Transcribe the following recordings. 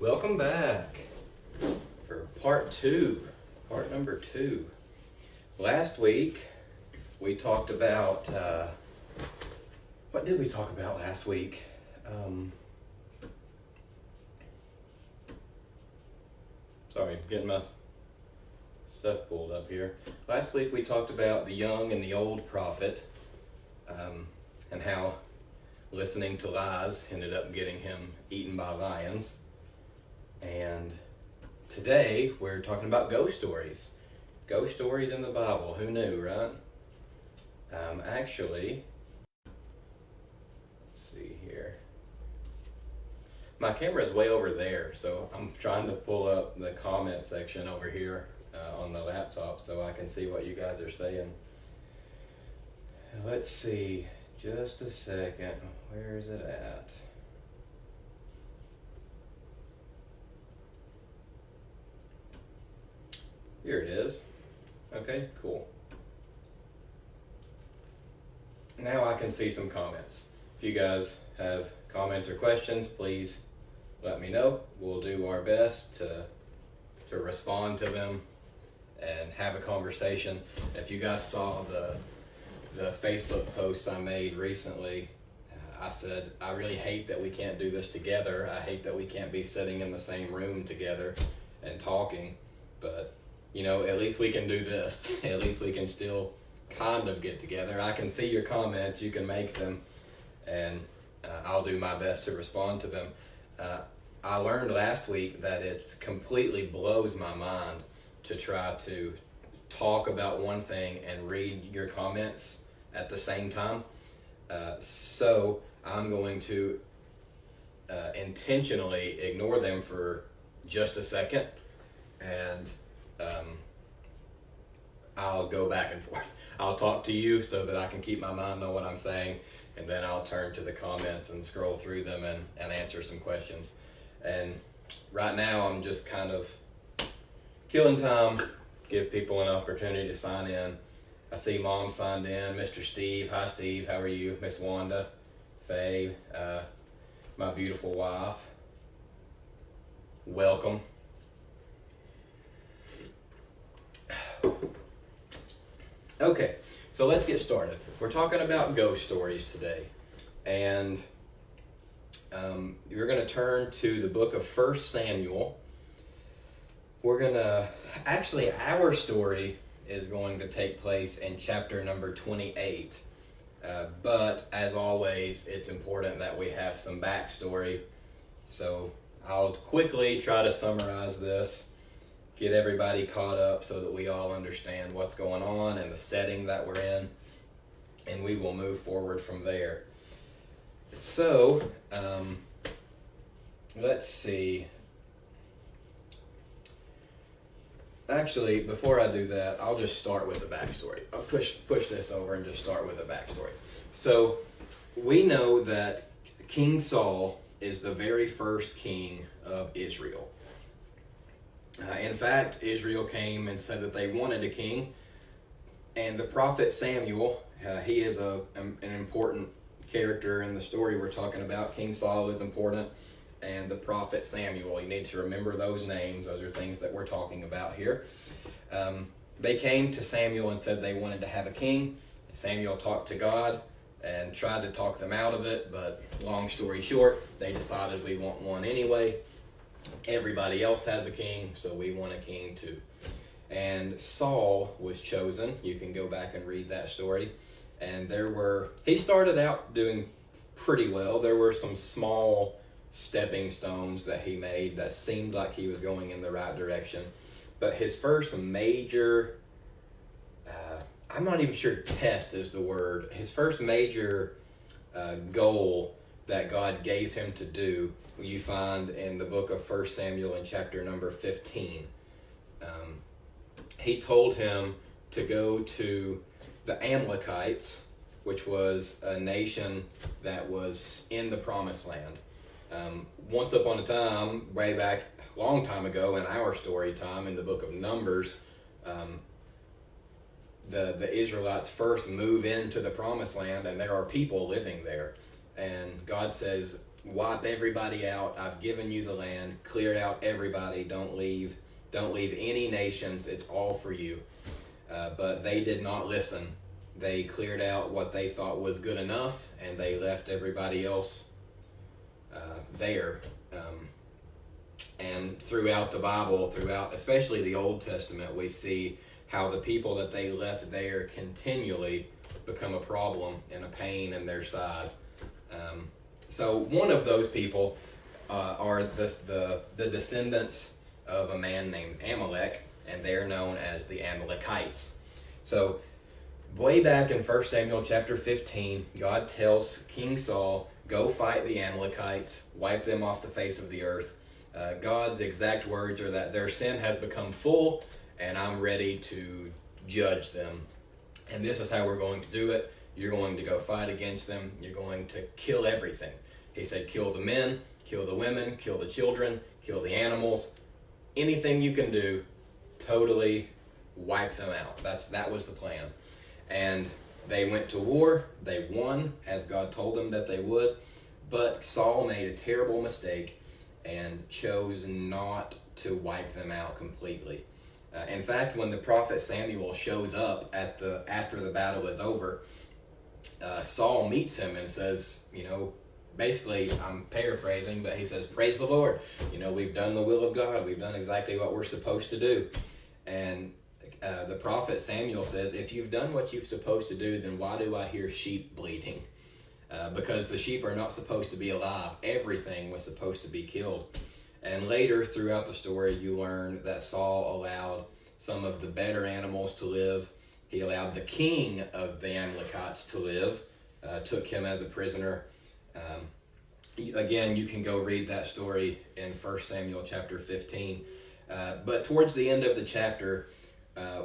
Welcome back for part number two. Last week we talked about, what did we talk about last week? Sorry, getting my stuff pulled up here. Last week we talked about the young and the old prophet, and how listening to lies ended up getting him eaten by lions. And today we're talking about ghost stories. Ghost stories in the Bible. Who knew, right? Actually, let's see here. My camera is way over there, so I'm trying to pull up the comment section over here on the laptop so I can see what you guys are saying. Let's see, just a second. Where is it at? Here it is. Okay, cool. Now I can see some comments. If you guys have comments or questions, please let me know. We'll do our best to respond to them and have a conversation. If you guys saw the Facebook posts I made recently, I said, I really hate that we can't do this together. I hate that we can't be sitting in the same room together and talking, but you know, at least we can do this. At least we can still kind of get together. I can see your comments, you can make them, and I'll do my best to respond to them. I learned last week that it completely blows my mind to try to talk about one thing and read your comments at the same time. So I'm going to intentionally ignore them for just a second, and I'll go back and forth. I'll talk to you so that I can keep my mind on what I'm saying, and then I'll turn to the comments and scroll through them and answer some questions. And right now I'm just kind of killing time, give people an opportunity to sign in. I see Mom signed in, Mr. Steve. Hi Steve, how are you? Miss Wanda, Faye, my beautiful wife. Welcome. Okay, so let's get started. We're talking about ghost stories today, and you're going to turn to the book of 1 Samuel. Our story is going to take place in chapter number 28, but as always, it's important that we have some backstory, so I'll quickly try to summarize this, get everybody caught up so that we all understand what's going on and the setting that we're in, and we will move forward from there. So, let's see. Actually, before I do that, I'll just start with the backstory. I'll push this over and just start with the backstory. So, we know that King Saul is the very first king of Israel. In fact, Israel came and said that they wanted a king, and the prophet Samuel, he is an important character in the story we're talking about. King Saul is important, and the prophet Samuel, you need to remember those names. Those are things that we're talking about here. They came to Samuel and said they wanted to have a king. Samuel talked to God and tried to talk them out of it, but long story short, they decided we want one anyway. Everybody else has a king, so we want a king too. And Saul was chosen. You can go back and read that story. And he started out doing pretty well. There were some small stepping stones that he made that seemed like he was going in the right direction. But his first major, I'm not even sure test is the word, his first major goal that God gave him to do, you find in the book of 1 Samuel in chapter number 15. He told him to go to the Amalekites, which was a nation that was in the Promised Land. Once upon a time, way back, long time ago in our story time in the book of Numbers, the Israelites first move into the Promised Land, and there are people living there. and God says, wipe everybody out. I've given you the land. Clear out everybody. Don't leave any nations. It's all for you. But they did not listen. They cleared out what they thought was good enough, and they left everybody else there. And throughout the Bible, especially the Old Testament, we see how the people that they left there continually become a problem and a pain in their side. So one of those people are the descendants of a man named Amalek, and they're known as the Amalekites. So way back in 1 Samuel chapter 15, God tells King Saul, go fight the Amalekites, wipe them off the face of the earth. God's exact words are that their sin has become full, and I'm ready to judge them. And this is how we're going to do it. You're going to go fight against them. You're going to kill everything. He said, kill the men, kill the women, kill the children, kill the animals. Anything you can do, totally wipe them out. That was the plan. And they went to war. They won, as God told them that they would. But Saul made a terrible mistake and chose not to wipe them out completely. In fact, when the prophet Samuel shows up after the battle is over, Saul meets him and says, basically, I'm paraphrasing, but he says, praise the Lord. We've done the will of God. We've done exactly what we're supposed to do. And the prophet Samuel says, if you've done what you're supposed to do, then why do I hear sheep bleating? Because the sheep are not supposed to be alive. Everything was supposed to be killed. And later throughout the story, you learn that Saul allowed some of the better animals to live. He allowed the king of the Amalekites to live, took him as a prisoner. Again, you can go read that story in 1 Samuel chapter 15. But towards the end of the chapter,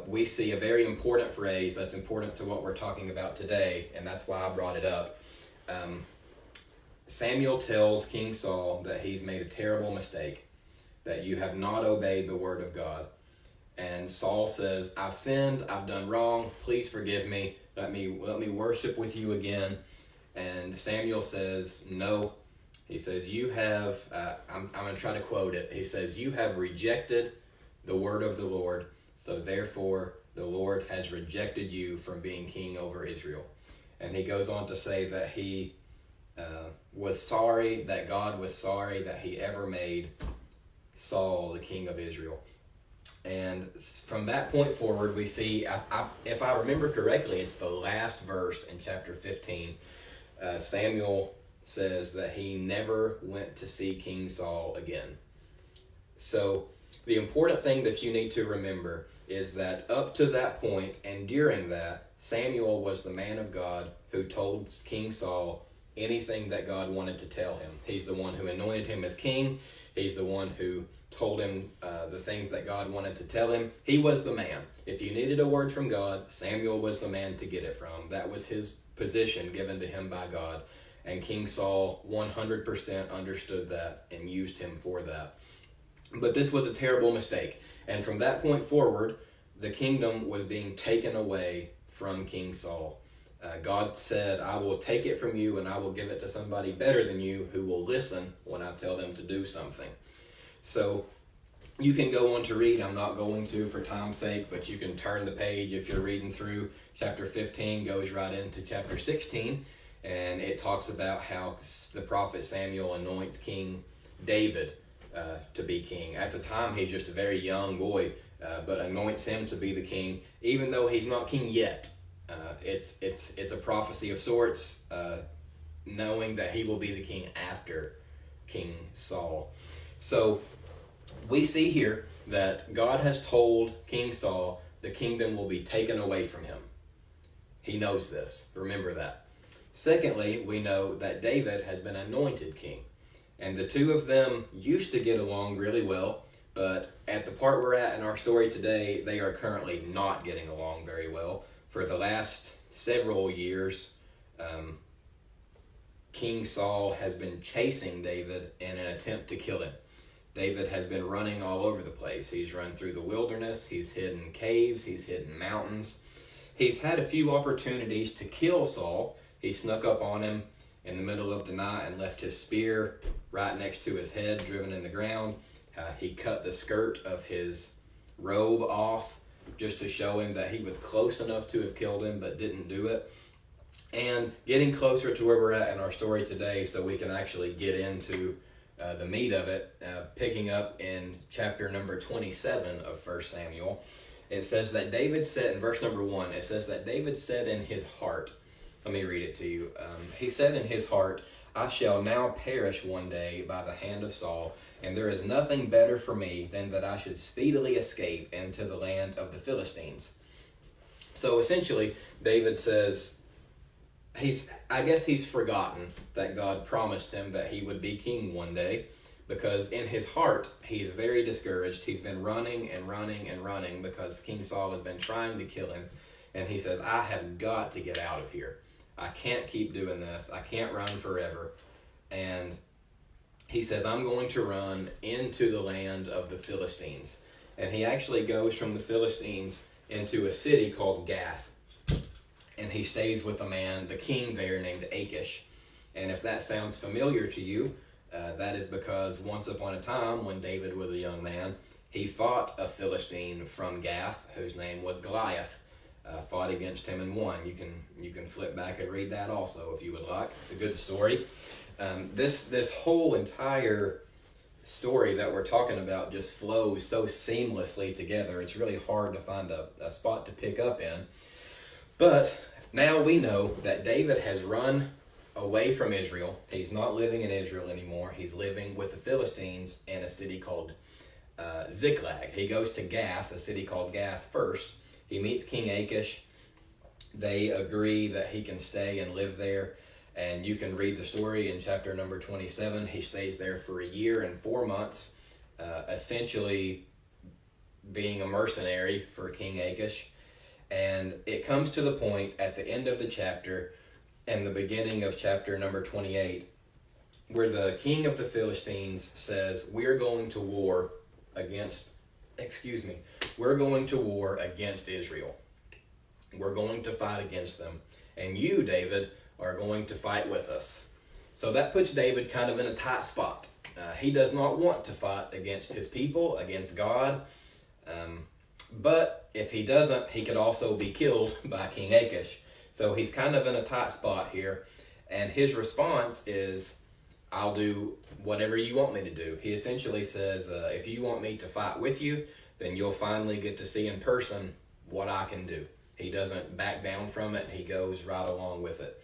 we see a very important phrase that's important to what we're talking about today, and that's why I brought it up. Samuel tells King Saul that he's made a terrible mistake, that you have not obeyed the word of God. And Saul says, I've sinned, I've done wrong, please forgive me, let me worship with you again. And Samuel says, no. He says, you have, I'm going to try to quote it. He says, you have rejected the word of the Lord, so therefore the Lord has rejected you from being king over Israel. And he goes on to say that he was sorry, that God was sorry that he ever made Saul the king of Israel. And from that point forward, we see, if I remember correctly, it's the last verse in chapter 15. Samuel says that he never went to see King Saul again. So the important thing that you need to remember is that up to that point and during that, Samuel was the man of God who told King Saul anything that God wanted to tell him. He's the one who anointed him as king. He's the one who told him the things that God wanted to tell him. He was the man. If you needed a word from God, Samuel was the man to get it from. That was his position given to him by God. And King Saul 100% understood that and used him for that. But this was a terrible mistake. And from that point forward, the kingdom was being taken away from King Saul. God said, I will take it from you and I will give it to somebody better than you who will listen when I tell them to do something. So you can go on to read. I'm not going to for time's sake, but you can turn the page if you're reading through. Chapter 15 goes right into chapter 16, and it talks about how the prophet Samuel anoints King David to be king. At the time, he's just a very young boy, but anoints him to be the king, even though he's not king yet. It's a prophecy of sorts, knowing that he will be the king after King Saul. So we see here that God has told King Saul the kingdom will be taken away from him. He knows this. Remember that. Secondly, we know that David has been anointed king. And the two of them used to get along really well, but at the part we're at in our story today, they are currently not getting along very well. For the last several years, King Saul has been chasing David in an attempt to kill him. David has been running all over the place. He's run through the wilderness, he's hidden caves, he's hidden mountains. He's had a few opportunities to kill Saul. He snuck up on him in the middle of the night and left his spear right next to his head, driven in the ground. He cut the skirt of his robe off just to show him that he was close enough to have killed him, but didn't do it. And getting closer to where we're at in our story today, so we can actually get into the meat of it, picking up in chapter number 27 of 1 Samuel. It says that David said, in verse number 1, it says that David said in his heart, let me read it to you. He said in his heart, I shall now perish one day by the hand of Saul, and there is nothing better for me than that I should speedily escape into the land of the Philistines. So essentially, David says, I guess he's forgotten that God promised him that he would be king one day, because in his heart, he's very discouraged. He's been running and running and running because King Saul has been trying to kill him. And he says, I have got to get out of here. I can't keep doing this. I can't run forever. And he says, I'm going to run into the land of the Philistines. And he actually goes from the Philistines into a city called Gath. And he stays with a man, the king there, named Achish. And if that sounds familiar to you, that is because once upon a time, when David was a young man, he fought a Philistine from Gath, whose name was Goliath. Fought against him and won. You can flip back and read that also if you would like. It's a good story. This whole entire story that we're talking about just flows so seamlessly together. It's really hard to find a spot to pick up in. But now we know that David has run away from Israel. He's not living in Israel anymore. He's living with the Philistines in a city called Ziklag. He goes to Gath, a city called Gath first. He meets King Achish. They agree that he can stay and live there. And you can read the story in chapter number 27. He stays there for a year and 4 months, essentially being a mercenary for King Achish. And it comes to the point at the end of the chapter and the beginning of chapter number 28 where the king of the Philistines says, we're going to war against Israel. We're going to fight against them. And you, David, are going to fight with us. So that puts David kind of in a tight spot. He does not want to fight against his people, against God. But if he doesn't, he could also be killed by King Achish. So he's kind of in a tight spot here. And his response is, I'll do whatever you want me to do. He essentially says, if you want me to fight with you, then you'll finally get to see in person what I can do. He doesn't back down from it. He goes right along with it.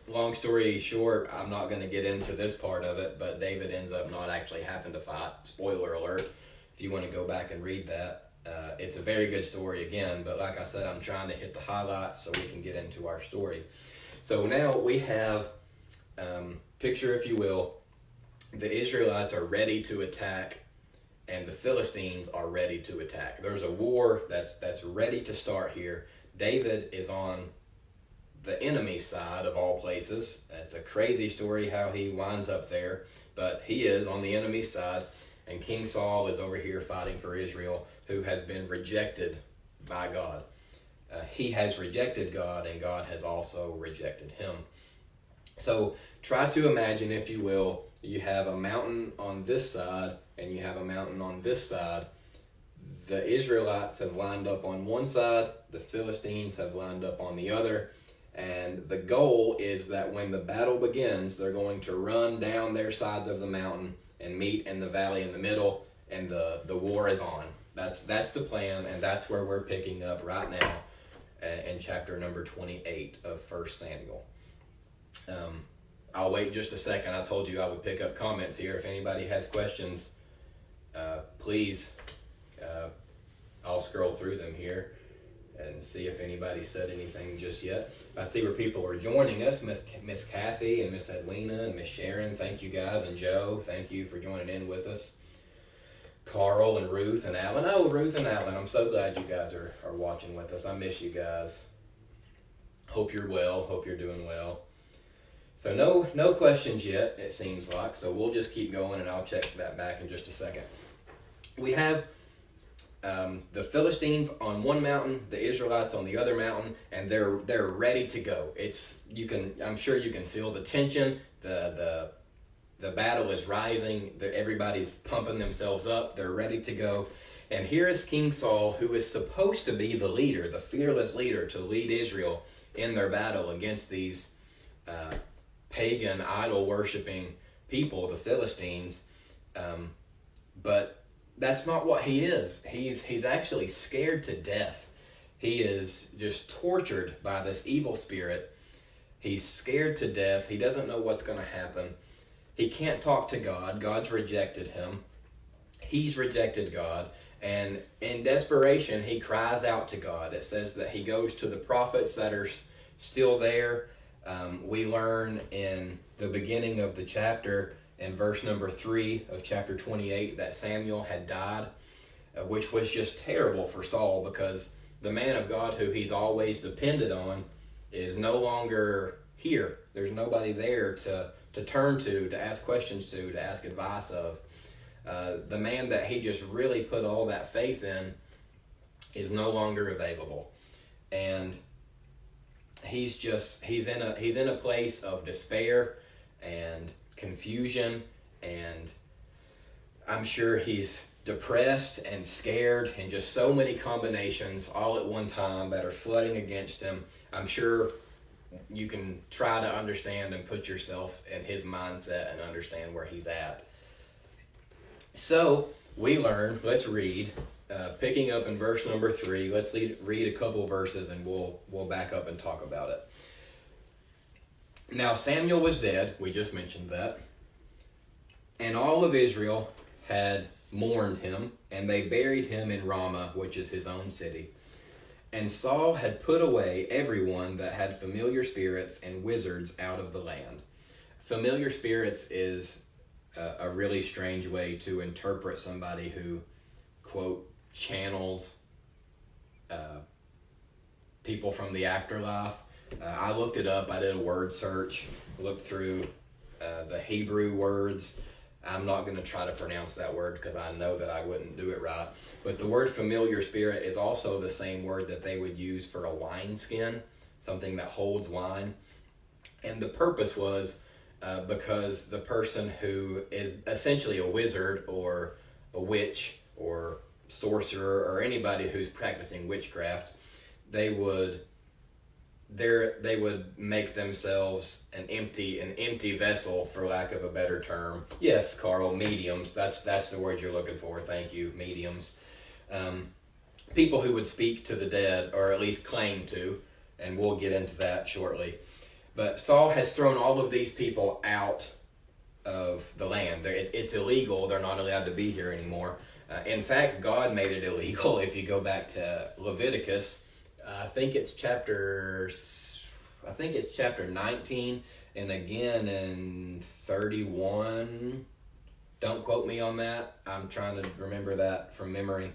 Long story short, I'm not going to get into this part of it, but David ends up not actually having to fight. Spoiler alert. If you want to go back and read that, it's a very good story again, but like I said, I'm trying to hit the highlights so we can get into our story. So now we have, picture if you will, the Israelites are ready to attack and the Philistines are ready to attack. There's a war that's ready to start here. David is on the enemy side of all places. It's a crazy story how he winds up there, but he is on the enemy side. And King Saul is over here fighting for Israel, who has been rejected by God. He has rejected God, and God has also rejected him. So try to imagine, if you will, you have a mountain on this side, and you have a mountain on this side. The Israelites have lined up on one side, the Philistines have lined up on the other, and the goal is that when the battle begins, they're going to run down their sides of the mountain and meet in the valley in the middle, and the war is on. That's the plan, and that's where we're picking up right now in chapter number 28 of 1 Samuel. I'll wait just a second. I told you I would pick up comments here. If anybody has questions, please, I'll scroll through them here and see if anybody said anything just yet. I see where people are joining us. Miss Kathy and Miss Edwina and Miss Sharon, thank you guys. And Joe, thank you for joining in with us. Carl and Ruth and Alan. Oh, Ruth and Alan, I'm so glad you guys are watching with us. I miss you guys. Hope you're well. Hope you're doing well. So no questions yet, it seems like. So we'll just keep going, and I'll check that back in just a second. We have the Philistines on one mountain, the Israelites on the other mountain, and they're ready to go. I'm sure you can feel the tension. The battle is rising. Everybody's pumping themselves up. They're ready to go. And here is King Saul, who is supposed to be the leader, the fearless leader, to lead Israel in their battle against these pagan, idol-worshiping people, the Philistines. But that's not what he is. He's actually scared to death. He is just tortured by this evil spirit. He's scared to death. He doesn't know what's going to happen. He can't talk to God. God's rejected him. He's rejected God. And in desperation, he cries out to God. It says that he goes to the prophets that are still there. We learn in the beginning of the chapter, in verse number 3 of chapter 28, that Samuel had died, which was just terrible for Saul, because the man of God who he's always depended on is no longer here. There's nobody there to turn to ask questions to ask advice of. The man that he just really put all that faith in is no longer available. And he's in a place of despair and confusion, and I'm sure he's depressed and scared, and just so many combinations all at one time that are flooding against him. I'm sure you can try to understand and put yourself in his mindset and understand where he's at. So we learn, let's read, picking up in verse number 3, let's read a couple verses and we'll back up and talk about it. Now Samuel was dead, we just mentioned that, and all of Israel had mourned him, and they buried him in Ramah, which is his own city. And Saul had put away everyone that had familiar spirits and wizards out of the land. Familiar spirits is a really strange way to interpret somebody who, quote, channels people from the afterlife. I looked it up. I did a word search, looked through the Hebrew words. I'm not going to try to pronounce that word because I know that I wouldn't do it right. But the word familiar spirit is also the same word that they would use for a wineskin, something that holds wine. And the purpose was because the person who is essentially a wizard or a witch or sorcerer or anybody who's practicing witchcraft, they would make themselves an empty vessel, for lack of a better term. Yes, Carl, mediums. That's the word you're looking for. Thank you, mediums. People who would speak to the dead, or at least claim to, and we'll get into that shortly. But Saul has thrown all of these people out of the land. It's illegal. They're not allowed to be here anymore. In fact, God made it illegal. If you go back to Leviticus, I think it's chapter 19, and again in 31. Don't quote me on that. I'm trying to remember that from memory.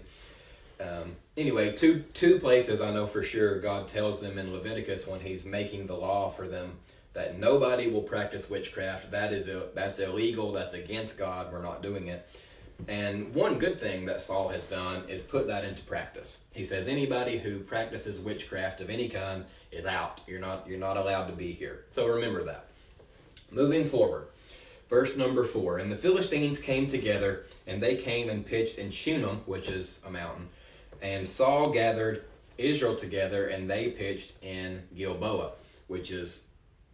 Anyway, two places I know for sure God tells them in Leviticus when he's making the law for them that nobody will practice witchcraft. That's illegal. That's against God. We're not doing it. And one good thing that Saul has done is put that into practice. He says anybody who practices witchcraft of any kind is out. You're not allowed to be here. So remember that. Moving forward, verse number 4. And the Philistines came together, and they came and pitched in Shunem, which is a mountain. And Saul gathered Israel together, and they pitched in Gilboa, which is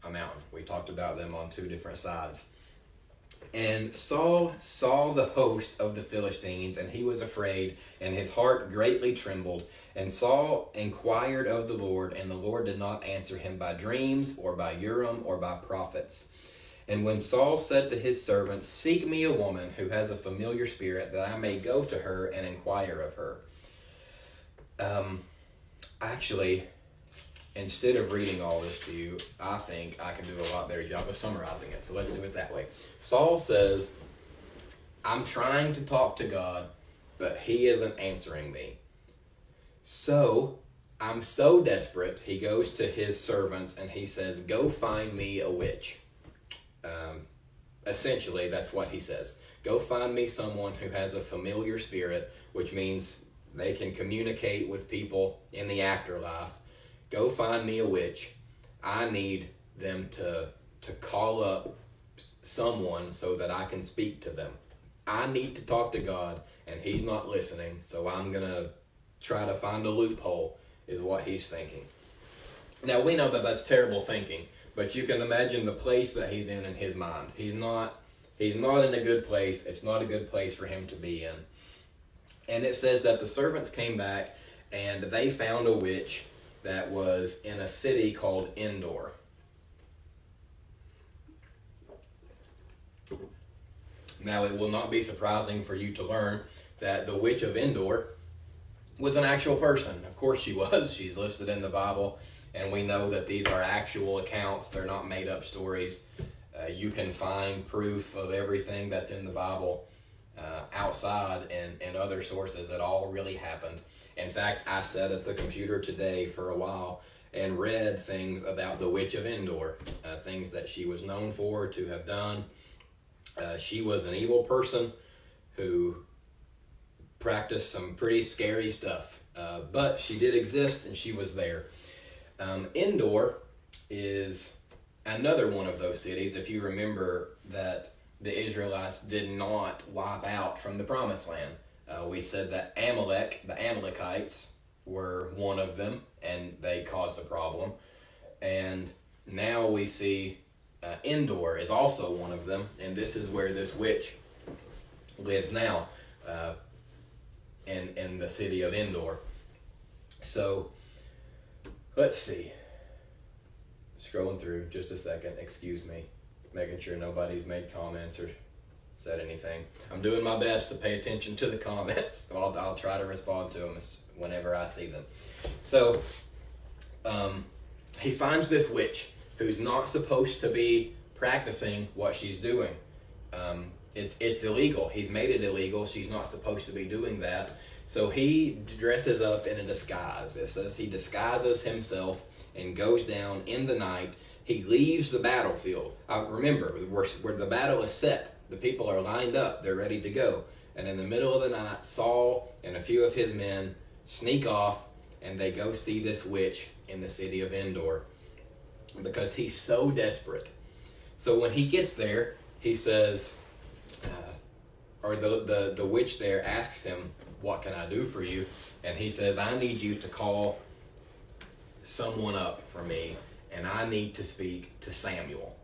a mountain. We talked about them on two different sides. And Saul saw the host of the Philistines, and he was afraid, and his heart greatly trembled. And Saul inquired of the Lord, and the Lord did not answer him by dreams, or by Urim, or by prophets. And when Saul said to his servants, "Seek me a woman who has a familiar spirit, that I may go to her and inquire of her." Actually, instead of reading all this to you, I think I can do a lot better job of summarizing it. So let's do it that way. Saul says, I'm trying to talk to God, but he isn't answering me. So I'm so desperate, he goes to his servants and he says, go find me a witch. Essentially, that's what he says. Go find me someone who has a familiar spirit, which means They can communicate with people in the afterlife. Go find me a witch. I need them to call up someone so that I can speak to them. I need to talk to God, and he's not listening, so I'm going to try to find a loophole, is what he's thinking. Now, we know that that's terrible thinking, but you can imagine the place that he's in his mind. He's not in a good place. It's not a good place for him to be in. And it says that the servants came back, and they found a witch that was in a city called Endor. Now, it will not be surprising for you to learn that the witch of Endor was an actual person. Of course she was. She's listed in the Bible, and we know that these are actual accounts. They're not made up stories. You can find proof of everything that's in the Bible outside and other sources. It all really happened. In fact, I sat at the computer today for a while and read things about the witch of Endor, things that she was known for to have done. She was an evil person who practiced some pretty scary stuff, but she did exist and she was there. Endor is another one of those cities. If you remember that the Israelites did not wipe out from the Promised Land. We said that Amalek, the Amalekites, were one of them, and they caused a problem. And now we see Endor is also one of them, and this is where this witch lives now, in the city of Endor. So, let's see. Scrolling through just a second, excuse me, making sure nobody's made comments or said anything. I'm doing my best to pay attention to the comments. I'll try to respond to them whenever I see them. So, he finds this witch who's not supposed to be practicing what she's doing. It's illegal. He's made it illegal. She's not supposed to be doing that. So he dresses up in a disguise. It says he disguises himself and goes down in the night. He leaves the battlefield. Remember, where the battle is set. The people are lined up. They're ready to go. And in the middle of the night, Saul and a few of his men sneak off, and they go see this witch in the city of Endor because he's so desperate. So when he gets there, he says, or the witch there asks him, "What can I do for you?" And he says, "I need you to call someone up for me, and I need to speak to Samuel."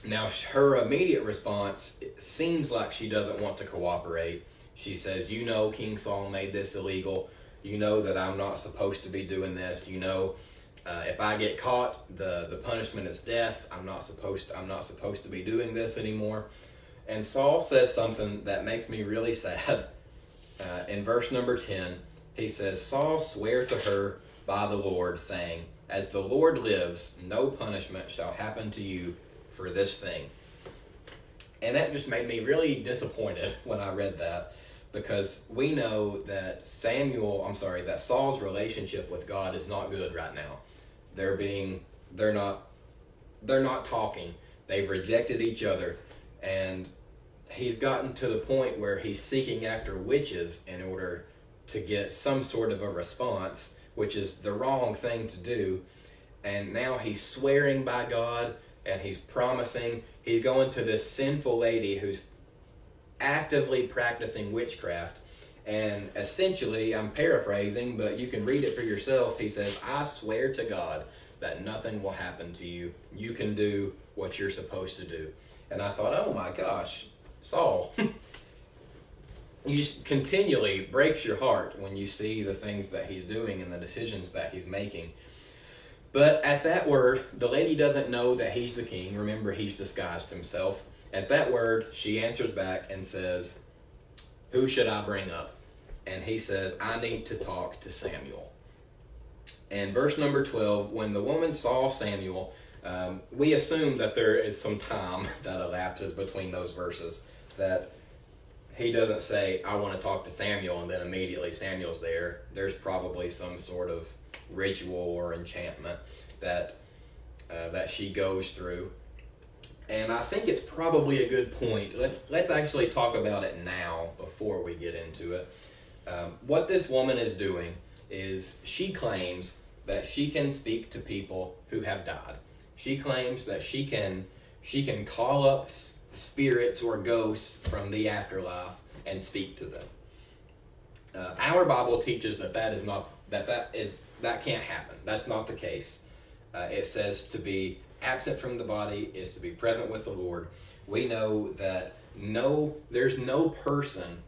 Now, her immediate response seems like she doesn't want to cooperate. She says, "You know, King Saul made this illegal. You know that I'm not supposed to be doing this. You know, if I get caught, the punishment is death. I'm not supposed to be doing this anymore." And Saul says something that makes me really sad. In verse number 10, he says, "Saul sware to her by the Lord, saying, As the Lord lives, no punishment shall happen to you for this thing." And that just made me really disappointed when I read that, because we know that that Saul's relationship with God is not good right now. They're not talking. They've rejected each other, and he's gotten to the point where he's seeking after witches in order to get some sort of a response, which is the wrong thing to do. And now he's swearing by God, and he's promising. He's going to this sinful lady who's actively practicing witchcraft. And essentially, I'm paraphrasing, but you can read it for yourself. He says, "I swear to God that nothing will happen to you. You can do what you're supposed to do." And I thought, oh my gosh, Saul, you continually breaks your heart when you see the things that he's doing and the decisions that he's making. But at that word, the lady doesn't know that he's the king. Remember, he's disguised himself. At that word, she answers back and says, "Who should I bring up?" And he says, "I need to talk to Samuel." And verse number 12, when the woman saw Samuel, we assume that there is some time that elapses between those verses, that he doesn't say, "I want to talk to Samuel," and then immediately Samuel's there. There's probably some sort of ritual or enchantment that she goes through. And I think it's probably a good point. Let's actually talk about it now before we get into it. What this woman is doing is she claims that she can speak to people who have died. She claims that she can call up spirits or ghosts from the afterlife and speak to them. Our Bible teaches that that can't happen. That's not the case. It says to be absent from the body is to be present with the Lord. We know that there's no person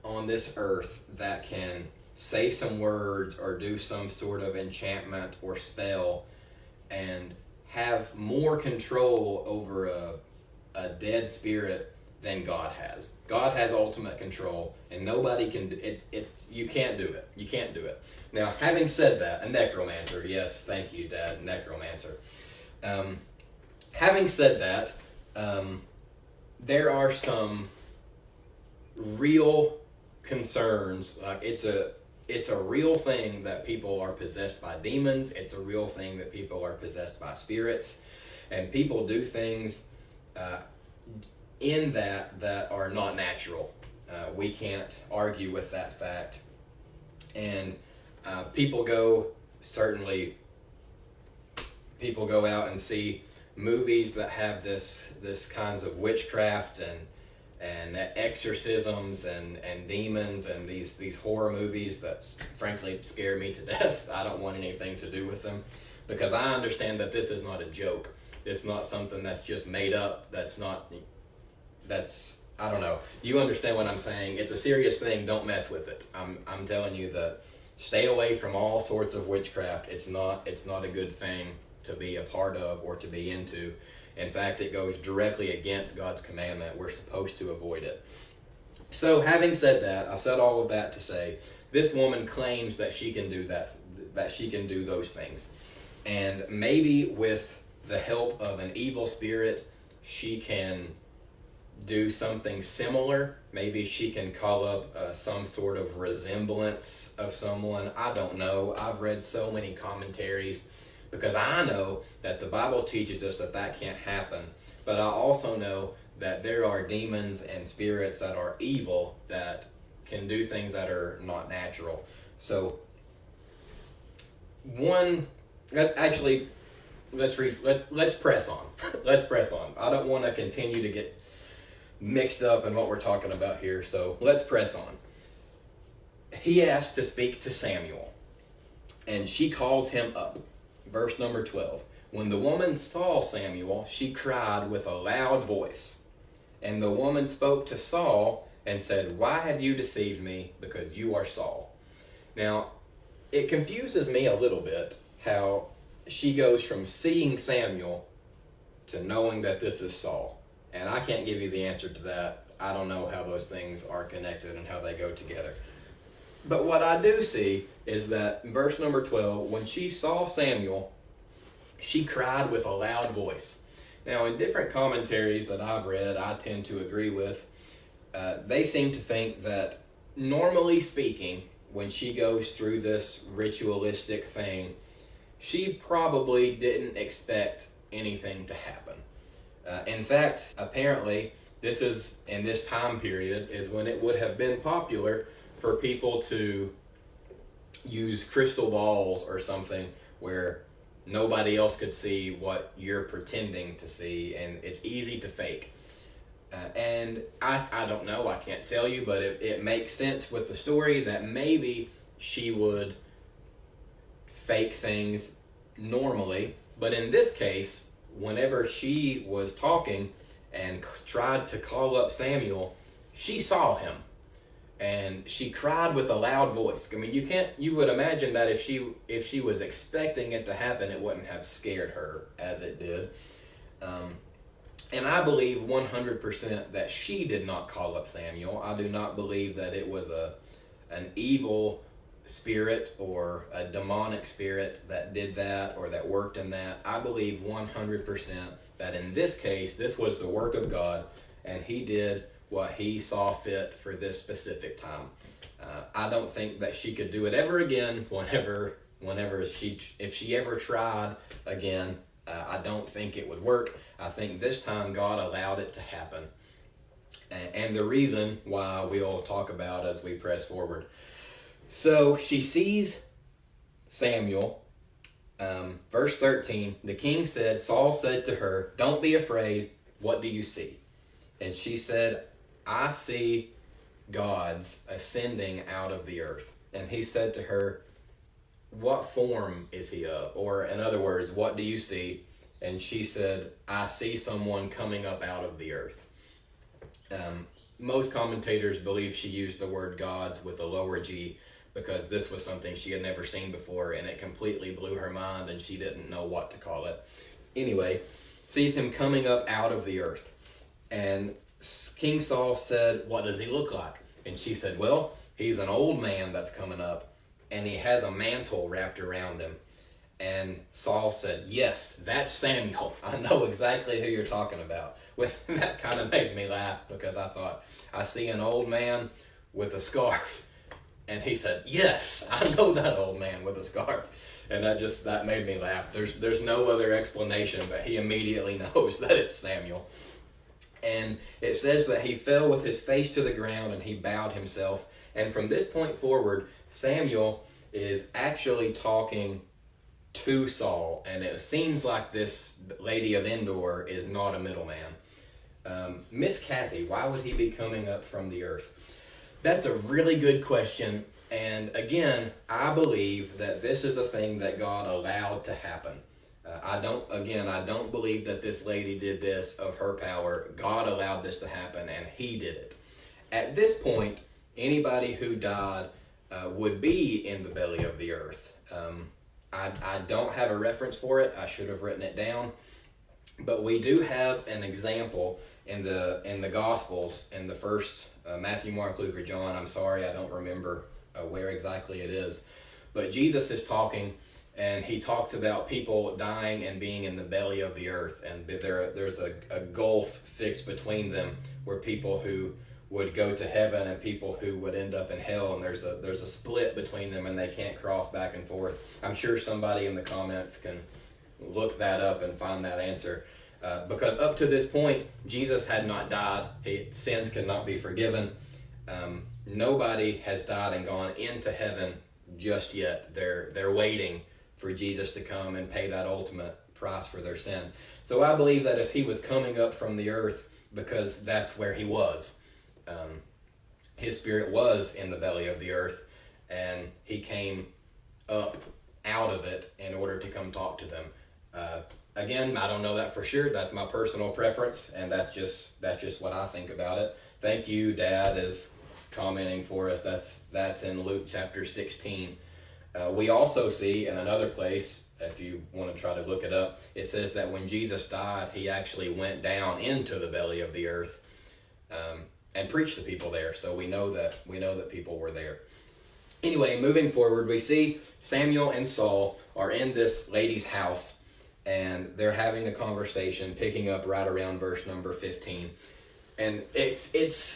on this earth that can say some words or do some sort of enchantment or spell and have more control over a dead spirit than God has. God has ultimate control, and nobody can. You can't do it. You can't do it. Now, having said that, a necromancer. Yes, thank you, Dad. Necromancer. Having said that, there are some real concerns. It's a real thing that people are possessed by demons. It's a real thing that people are possessed by spirits, and people do things in that are not natural. We can't argue with that fact. And people go out and see movies that have this kinds of witchcraft and exorcisms and demons and these horror movies that frankly scare me to death. I don't want anything to do with them because I understand that this is not a joke. It's not something that's just made up. I don't know. You understand what I'm saying. It's a serious thing. Don't mess with it. I'm telling you that stay away from all sorts of witchcraft. It's not a good thing to be a part of or to be into. In fact, it goes directly against God's commandment. We're supposed to avoid it. So having said that, I said all of that to say, this woman claims that she can do that she can do those things. And maybe with the help of an evil spirit, she can do something similar. Maybe she can call up some sort of resemblance of someone. I don't know. I've read so many commentaries because I know that the Bible teaches us that can't happen. But I also know that there are demons and spirits that are evil that can do things that are not natural. So let's press on. Let's press on. I don't want to continue to get mixed up in what we're talking about here, so let's press on. He asked to speak to Samuel, and she calls him up. Verse number 12. When the woman saw Samuel, she cried with a loud voice. And the woman spoke to Saul and said, "Why have you deceived me? Because you are Saul." Now, it confuses me a little bit how she goes from seeing Samuel to knowing that this is Saul. And I can't give you the answer to that. I don't know how those things are connected and how they go together. But what I do see is that in verse number 12, when she saw Samuel, she cried with a loud voice. Now, in different commentaries that I've read, I tend to agree with, they seem to think that, normally speaking, when she goes through this ritualistic thing, she probably didn't expect anything to happen. In fact, apparently, this is, in this time period, is when it would have been popular for people to use crystal balls or something where nobody else could see what you're pretending to see, and it's easy to fake. And I don't know, I can't tell you, but it makes sense with the story that maybe she would fake things normally. But in this case, whenever she was talking and tried to call up Samuel, she saw him. And she cried with a loud voice. I mean, you would imagine that if she was expecting it to happen, it wouldn't have scared her as it did. And I believe 100% that she did not call up Samuel. I do not believe that it was an evil spirit or a demonic spirit that did that or that worked in that. I believe 100% that in this case, this was the work of God, and he did what he saw fit for this specific time. I don't think that she could do it ever again. If she ever tried again, I don't think it would work. I think this time God allowed it to happen. And the reason why we'll talk about as we press forward. So she sees Samuel. Verse 13, the king said, Saul said to her, don't be afraid. What do you see? And she said, I see gods ascending out of the earth. And he said to her, what form is he of? Or in other words, what do you see? And she said, I see someone coming up out of the earth. Most commentators believe she used the word gods with a lower G because this was something she had never seen before and it completely blew her mind and she didn't know what to call it. Anyway, sees him coming up out of the earth. And King Saul said, what does he look like? And she said, well, he's an old man that's coming up and he has a mantle wrapped around him. And Saul said, yes, that's Samuel. I know exactly who you're talking about. That kind of made me laugh because I thought, I see an old man with a scarf. And he said, yes, I know that old man with a scarf. And that made me laugh. There's no other explanation, but he immediately knows that it's Samuel. And it says that he fell with his face to the ground and he bowed himself. And from this point forward, Samuel is actually talking to Saul, and it seems like this lady of Endor is not a middleman. Miss Kathy, why would he be coming up from the earth? That's a really good question, and again, I believe that this is a thing that God allowed to happen. I don't believe that this lady did this of her power. God allowed this to happen, and he did it. At this point, anybody who died would be in the belly of the earth. I don't have a reference for it. I should have written it down. But we do have an example in the Gospels, in the first Matthew, Mark, Luke, or John. I'm sorry, I don't remember where exactly it is. But Jesus is talking, and he talks about people dying and being in the belly of the earth. And there's a gulf fixed between them where people who would go to heaven and people who would end up in hell, and there's a split between them and they can't cross back and forth. I'm sure somebody in the comments can look that up and find that answer. Because up to this point, Jesus had not died. Sins could not be forgiven. Nobody has died and gone into heaven just yet. They're waiting for Jesus to come and pay that ultimate price for their sin. So I believe that if he was coming up from the earth, because that's where he was, his spirit was in the belly of the earth, and he came up out of it in order to come talk to them. Again, I don't know that for sure. That's my personal preference, and that's just what I think about it. Thank you, Dad, is commenting for us. That's in Luke chapter 16. We also see in another place, if you want to try to look it up, it says that when Jesus died, he actually went down into the belly of the earth and preached to people there. So we know that people were there. Anyway, moving forward, we see Samuel and Saul are in this lady's house, and they're having a conversation, picking up right around verse number 15. And it's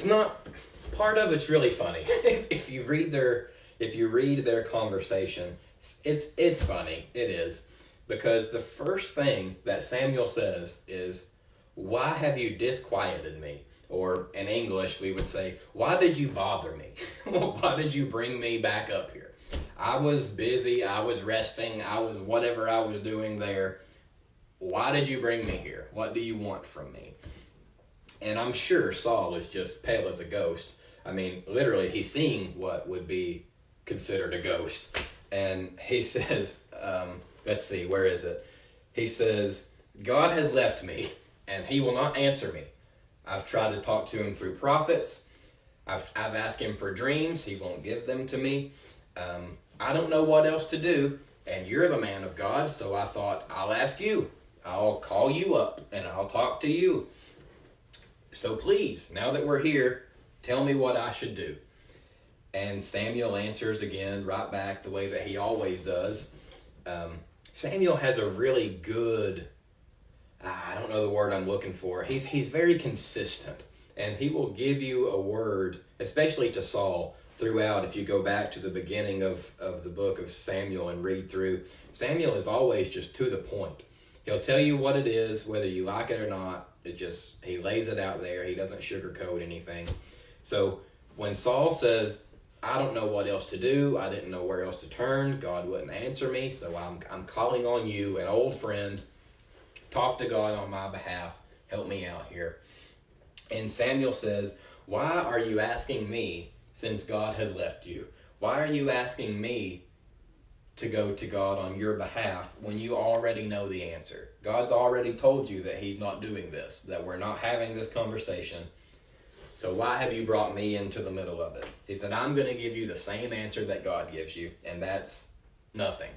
not, part of it's really funny. If you read their conversation, it's funny. It is. Because the first thing that Samuel says is, "Why have you disquieted me?" Or in English, we would say, "Why did you bother me? Why did you bring me back up here? I was busy, I was resting, I was whatever I was doing there. Why did you bring me here? What do you want from me?" And I'm sure Saul is just pale as a ghost. I mean, literally, he's seeing what would be considered a ghost. And he says, let's see, where is it? He says, "God has left me, and he will not answer me. I've tried to talk to him through prophets. I've asked him for dreams. He won't give them to me. I don't know what else to do, and you're the man of God, so I thought, I'll ask you. I'll call you up, and I'll talk to you. So please, now that we're here, tell me what I should do." And Samuel answers again, right back the way that he always does. Samuel has a really good, I don't know the word I'm looking for. He's very consistent, and he will give you a word, especially to Saul, throughout. If you go back to the beginning of the book of Samuel and read through, Samuel is always just to the point. He'll tell you what it is, whether you like it or not. He lays it out there. He doesn't sugarcoat anything. So when Saul says, I don't know what else to do, I didn't know where else to turn, God wouldn't answer me, so I'm calling on you, an old friend, talk to God on my behalf, help me out here. And Samuel says, why are you asking me since God has left you? Why are you asking me to go to God on your behalf when you already know the answer? God's already told you that he's not doing this, that we're not having this conversation. So why have you brought me into the middle of it? He said, I'm going to give you the same answer that God gives you, and that's nothing.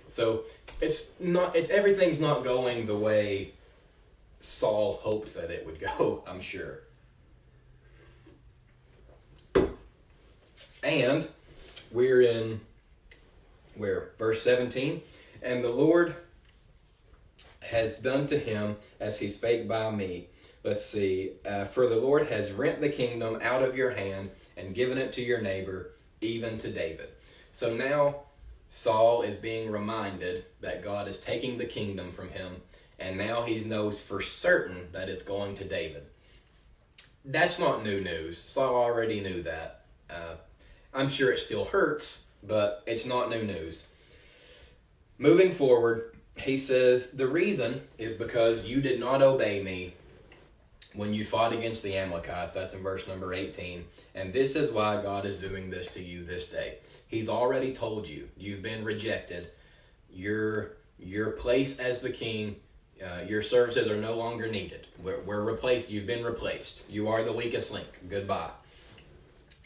So everything's not going the way Saul hoped that it would go, I'm sure. And we're in verse 17, and the Lord has done to him as he spake by me. Let's see. For the Lord has rent the kingdom out of your hand and given it to your neighbor, even to David. So now Saul is being reminded that God is taking the kingdom from him, and now he knows for certain that it's going to David. That's not new news. Saul already knew that. I'm sure it still hurts, but it's not new news. Moving forward, he says, the reason is because you did not obey me when you fought against the Amalekites. That's in verse number 18. And this is why God is doing this to you this day. He's already told you. You've been rejected. Your place as the king, your services are no longer needed. We're replaced. You've been replaced. You are the weakest link. Goodbye.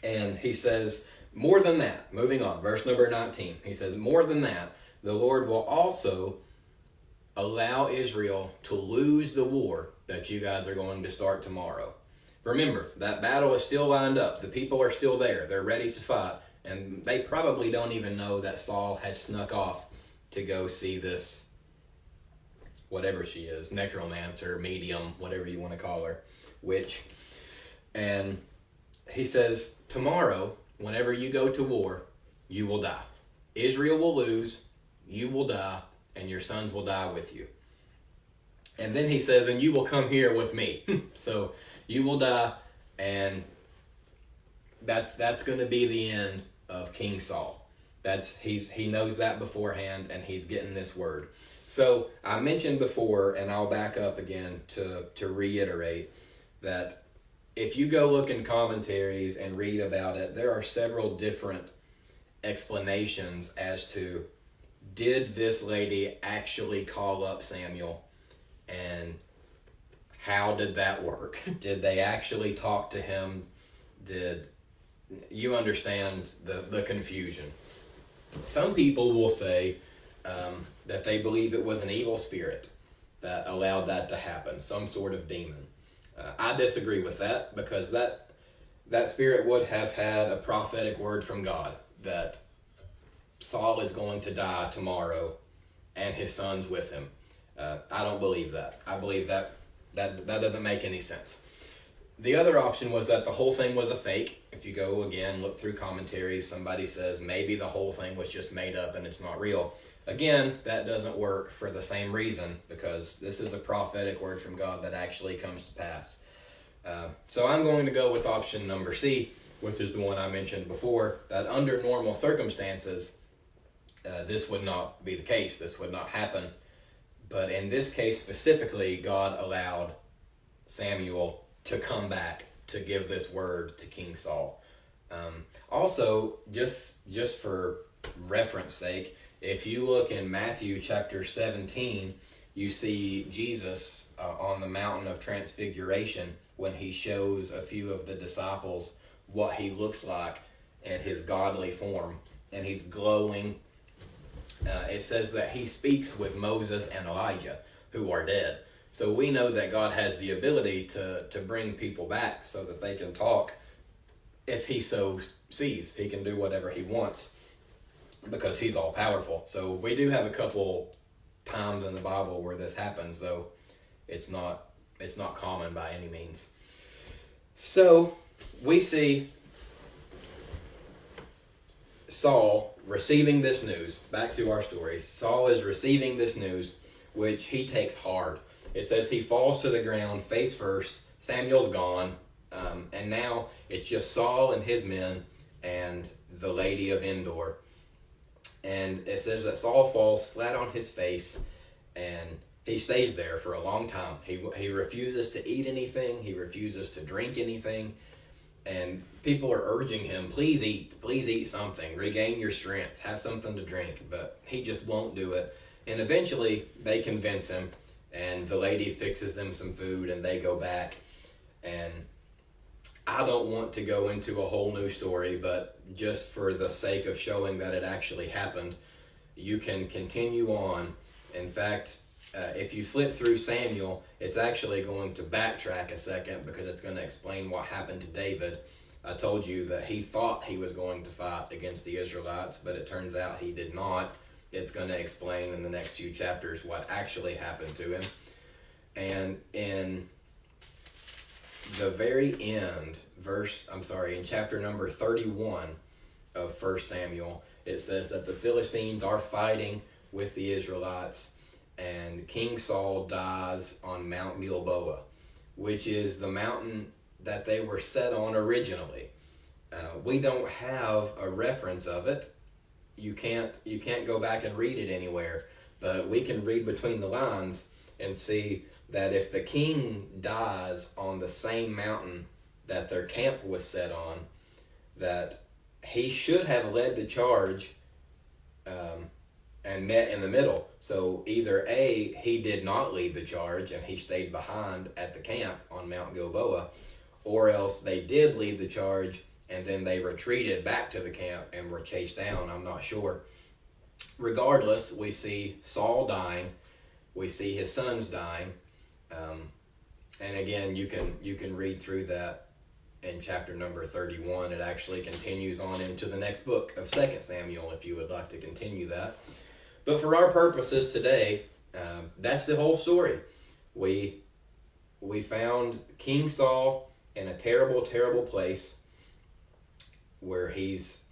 And he says, more than that, moving on, verse number 19. He says, more than that, the Lord will also allow Israel to lose the war that you guys are going to start tomorrow. Remember, that battle is still lined up. The people are still there. They're ready to fight. And they probably don't even know that Saul has snuck off to go see this, whatever she is, necromancer, medium, whatever you want to call her, witch. And he says, tomorrow, whenever you go to war, you will die. Israel will lose, you will die, and your sons will die with you. And then he says, and you will come here with me. So you will die, and that's going to be the end of King Saul. He knows that beforehand, and he's getting this word. So I mentioned before, and I'll back up again to reiterate, that if you go look in commentaries and read about it, there are several different explanations as to, did this lady actually call up Samuel? And how did that work? Did they actually talk to him? Did you understand the confusion? Some people will say that they believe it was an evil spirit that allowed that to happen, some sort of demon. I disagree with that, because that spirit would have had a prophetic word from God that Saul is going to die tomorrow and his sons with him. I don't believe that. I believe that doesn't make any sense. The other option was that the whole thing was a fake. If you go again, look through commentaries, somebody says maybe the whole thing was just made up and it's not real. Again, that doesn't work for the same reason, because this is a prophetic word from God that actually comes to pass. So I'm going to go with option number C, which is the one I mentioned before, that under normal circumstances, this would not be the case. This would not happen. But in this case specifically, God allowed Samuel to come back to give this word to King Saul. Also, just for reference sake, if you look in Matthew chapter 17, you see Jesus on the mountain of transfiguration when he shows a few of the disciples what he looks like in his godly form, and he's glowing. It says that he speaks with Moses and Elijah, who are dead. So we know that God has the ability to bring people back so that they can talk if he so sees. He can do whatever he wants because he's all powerful. So we do have a couple times in the Bible where this happens, though it's not common by any means. So we see Saul receiving this news, back to our story, Saul is receiving this news, which he takes hard. It says he falls to the ground face first. Samuel's gone, and now it's just Saul and his men and the lady of Endor. And it says that Saul falls flat on his face, and he stays there for a long time. He refuses to eat anything. He refuses to drink anything. And people are urging him, please eat something, regain your strength, have something to drink. But he just won't do it. And eventually they convince him, and the lady fixes them some food, and they go back. And I don't want to go into a whole new story, but just for the sake of showing that it actually happened, you can continue on. In fact, if you flip through Samuel, it's actually going to backtrack a second because it's going to explain what happened to David. I told you that he thought he was going to fight against the Israelites, but it turns out he did not. It's going to explain in the next few chapters what actually happened to him. And in the very end, in chapter number 31 of 1 Samuel, it says that the Philistines are fighting with the Israelites, and King Saul dies on Mount Gilboa, which is the mountain that they were set on originally. We don't have a reference of it. You can't go back and read it anywhere, but we can read between the lines and see that if the king dies on the same mountain that their camp was set on, that he should have led the charge and met in the middle. So either A, he did not lead the charge and he stayed behind at the camp on Mount Gilboa, or else they did lead the charge and then they retreated back to the camp and were chased down. I'm not sure. Regardless, we see Saul dying. We see his sons dying. And again, you can read through that in chapter number 31. It actually continues on into the next book of 2 Samuel if you would like to continue that. But for our purposes today, that's the whole story. We found King Saul in a terrible, terrible place where he's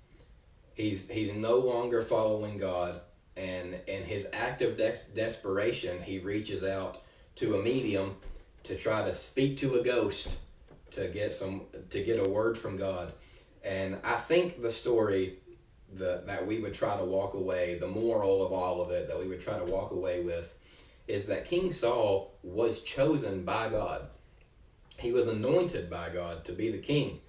no longer following God, and in his act of desperation, he reaches out to a medium to try to speak to a ghost to get a word from God. And I think the story that we would try to walk away, the moral of all of it that we would try to walk away with, is that King Saul was chosen by God. He was anointed by God to be the king.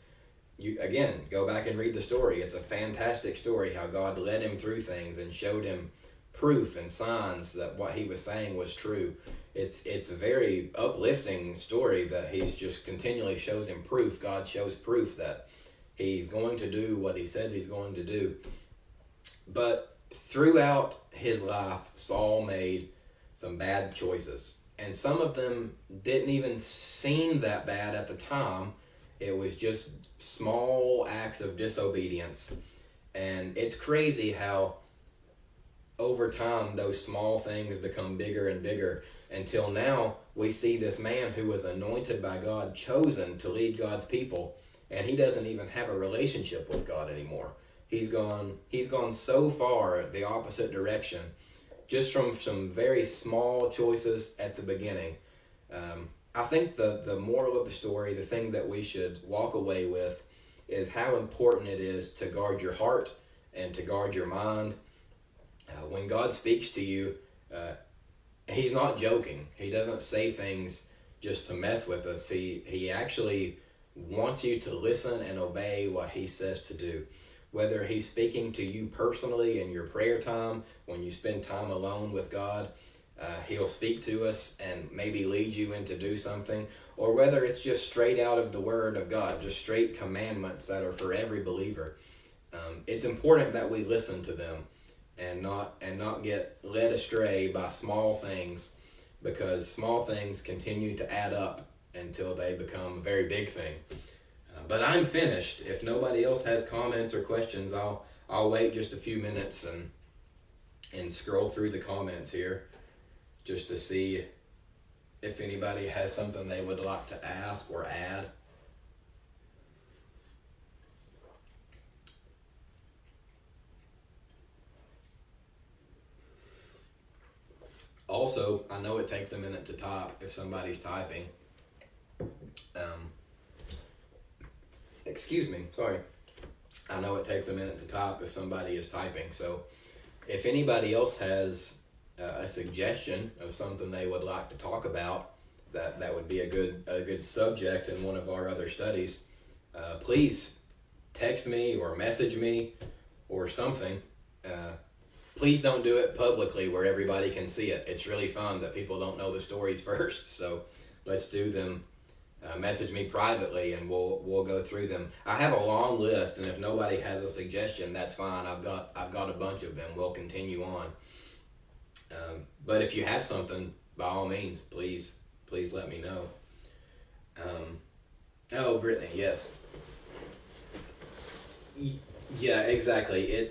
You again, go back and read the story. It's a fantastic story how God led him through things and showed him proof and signs that what he was saying was true. It's a very uplifting story that he's just continually shows him proof. God shows proof that he's going to do what he says he's going to do. But throughout his life, Saul made some bad choices. And some of them didn't even seem that bad at the time. It was just small acts of disobedience. And it's crazy how over time those small things become bigger and bigger, until now we see this man who was anointed by God, chosen to lead God's people, and he doesn't even have a relationship with God anymore. He's gone so far the opposite direction, just from some very small choices at the beginning. I think the moral of the story, the thing that we should walk away with, is how important it is to guard your heart and to guard your mind. When God speaks to you, he's not joking. He doesn't say things just to mess with us. He actually wants you to listen and obey what he says to do. Whether he's speaking to you personally in your prayer time, when you spend time alone with God, he'll speak to us and maybe lead you in to do something, or whether it's just straight out of the Word of God, just straight commandments that are for every believer. It's important that we listen to them and not get led astray by small things, because small things continue to add up until they become a very big thing. But I'm finished. If nobody else has comments or questions, I'll wait just a few minutes and scroll through the comments here just to see if anybody has something they would like to ask or add. Also, I know it takes a minute to type if somebody's typing. Excuse me, sorry. I know it takes a minute to type if somebody is typing. So if anybody else has a suggestion of something they would like to talk about, that would be a good subject in one of our other studies, please text me or message me or something. Please don't do it publicly where everybody can see it. It's really fun that people don't know the stories first. So let's do them. Message me privately and we'll go through them. I have a long list, and if nobody has a suggestion, that's fine. I've got a bunch of them. We'll continue on. But if you have something, by all means, please let me know. Oh, Brittany, yes. Yeah, exactly.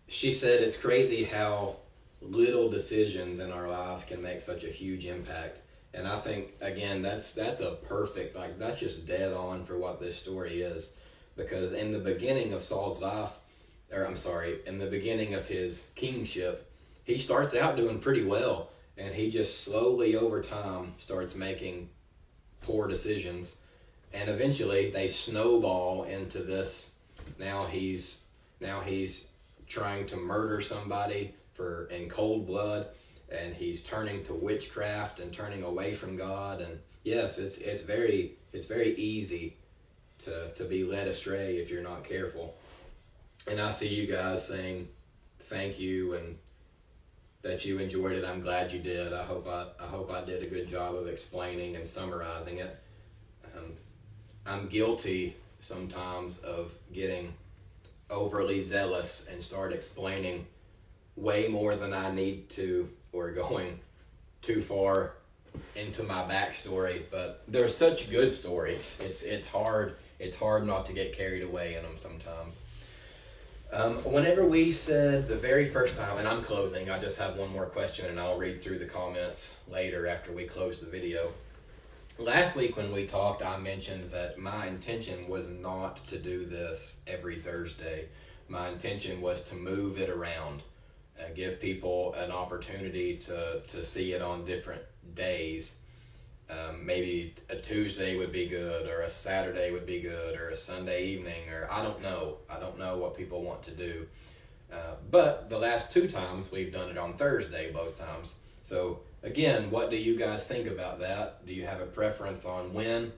She said it's crazy how little decisions in our lives can make such a huge impact. And I think, again, that's a perfect, that's just dead on for what this story is. Because in the beginning of Saul's life, in the beginning of his kingship, he starts out doing pretty well. And he just slowly over time starts making poor decisions. And eventually they snowball into this. Now he's trying to murder somebody in cold blood. And he's turning to witchcraft and turning away from God. And yes, it's very easy to be led astray if you're not careful. And I see you guys saying thank you and that you enjoyed it. I'm glad you did. I hope I did a good job of explaining and summarizing it. I'm guilty sometimes of getting overly zealous and start explaining way more than I need to, or going too far into my backstory. But they're such good stories. It's hard not to get carried away in them sometimes. Whenever we said the very first time, and I'm closing, I just have one more question and I'll read through the comments later after we close the video. Last week when we talked, I mentioned that my intention was not to do this every Thursday. My intention was to move it around, give people an opportunity to see it on different days. Maybe a Tuesday would be good, or a Saturday would be good, or a Sunday evening, or I don't know what people want to do. But the last two times we've done it on Thursday, both times. So again, what do you guys think about that? Do you have a preference on when?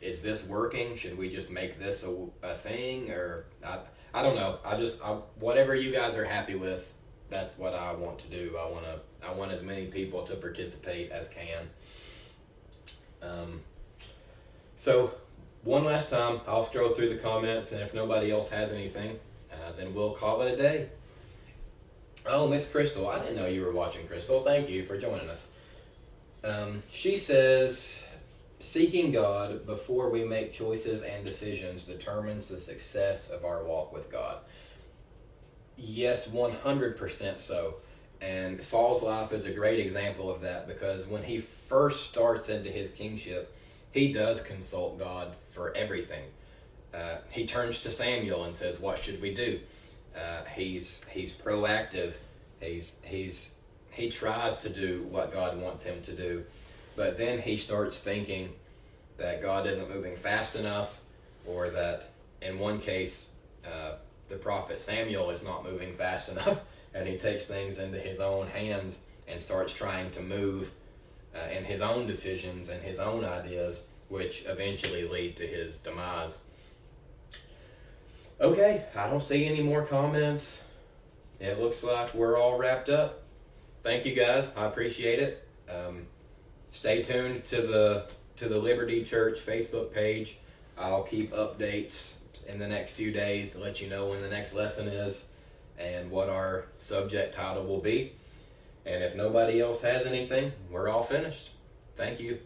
Is this working? Should we just make this a thing? Or I don't know. Whatever you guys are happy with, that's what I want to do. I want as many people to participate as can. So one last time, I'll scroll through the comments, and if nobody else has anything, then we'll call it a day. Oh, Miss Crystal, I didn't know you were watching, Crystal. Thank you for joining us. She says, seeking God before we make choices and decisions determines the success of our walk with God. Yes, 100% so. And Saul's life is a great example of that, because when he first starts into his kingship, he does consult God for everything. He turns to Samuel and says, what should we do? He's proactive. He tries to do what God wants him to do. But then he starts thinking that God isn't moving fast enough, or that in one case, the prophet Samuel is not moving fast enough, and he takes things into his own hands and starts trying to move in his own decisions and his own ideas, which eventually lead to his demise. Okay, I don't see any more comments. It looks like we're all wrapped up. Thank you guys, I appreciate it. Stay tuned to the Liberty Church Facebook page. I'll keep updates in the next few days to let you know when the next lesson is and what our subject title will be. And if nobody else has anything, we're all finished. Thank you.